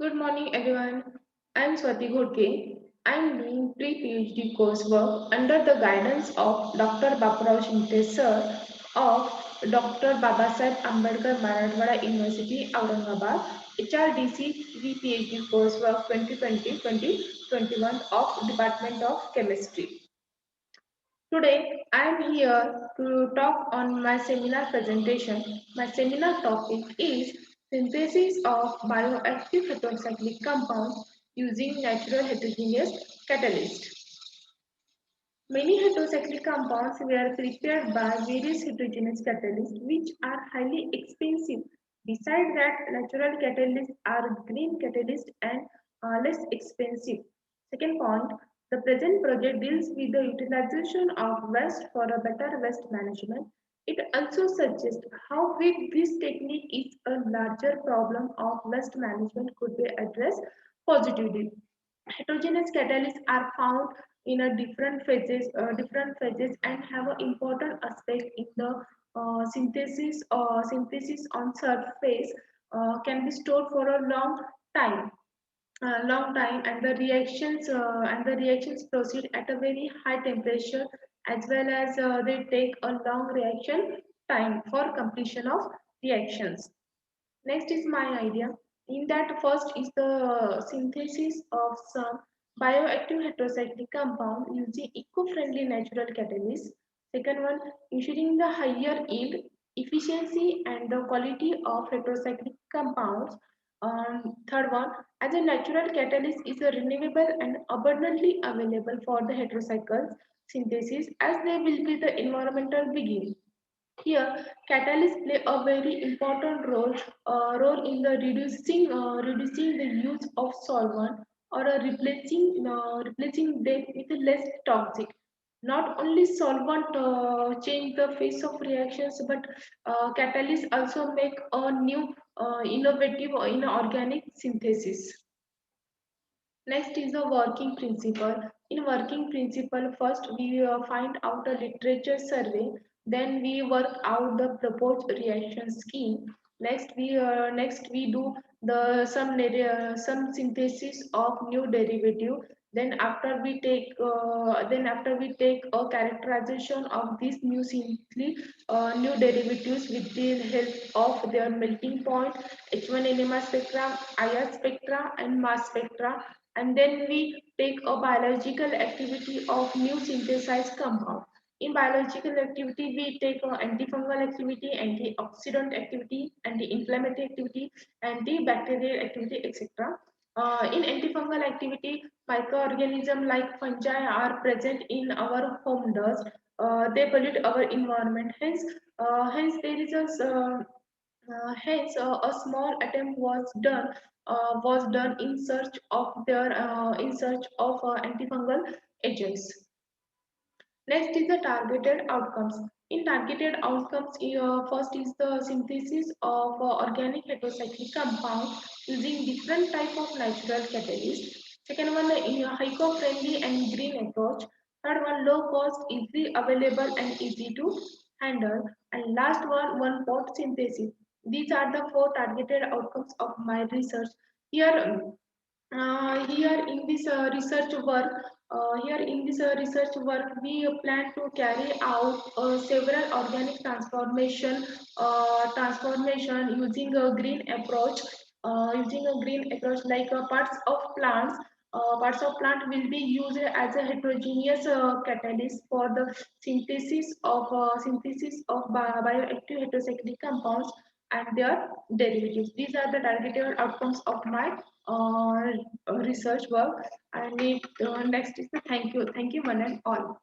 Good morning, everyone. I'm Swati Ghodke. I'm doing pre-PhD coursework under the guidance of Dr. Baburao Shinte sir of Dr. Babasaheb Ambedkar Marathwada University, Aurangabad, HRDC PhD coursework 2020-2021 of Department of Chemistry. Today, I am here to talk on my seminar presentation. My seminar topic is synthesis of bioactive heterocyclic compounds using natural heterogeneous catalyst. Many heterocyclic compounds were prepared by various heterogeneous catalysts which are highly expensive. Besides that, natural catalysts are green catalysts and less expensive. Second point, the present project deals with the utilization of waste for a better waste management. It also suggests how with this technique is a larger problem of waste management could be addressed positively. Heterogeneous catalysts are found in a different phases and have an important aspect in the synthesis on surface can be stored for a time long time, and the reactions proceed at a very high temperature, as well as they take a long reaction time for completion of reactions. Next is my idea. In that, first is the synthesis of some bioactive heterocyclic compound using eco-friendly natural catalysts. Second one, ensuring the higher yield, efficiency, and the quality of heterocyclic compounds. Third one, as a natural catalyst is a renewable and abundantly available for the heterocycles synthesis, as they will be the environmental begin. Here, catalysts play a very important role in the reducing the use of solvent or replacing them with a less toxic. Not only solvent change the face of reactions, but catalysts also make a new innovative in organic synthesis. Next is the working principle. In working principle, first we find out a literature survey, then we work out the proposed reaction scheme. Next we do the some synthesis of new derivative. Then after we take a characterization of these new derivatives with the help of their melting point, H1 NMR spectra, IR spectra, and mass spectra, and then we take a biological activity of new synthesized compound. In biological activity, we take antifungal activity, antioxidant activity, anti-inflammatory activity, antibacterial activity, etc. In antifungal activity, microorganisms like fungi are present in our home dust. They pollute our environment. Hence there is a small attempt was done in search of antifungal agents. Next is the targeted outcomes. In targeted outcomes, first is the synthesis of organic heterocyclic compound using different type of natural catalysts. Second one, eco-friendly and green approach. Third one, low cost, easily available and easy to handle. And last one pot synthesis. These are the four targeted outcomes of my research. Here, here in this research work, we plan to carry out several organic transformation using a green approach. Using a green approach, like parts of plant will be used as a heterogeneous catalyst for the synthesis of bioactive heterocyclic compounds and their derivatives. These are the targeted outcomes of my research work. And next is the thank you one and all.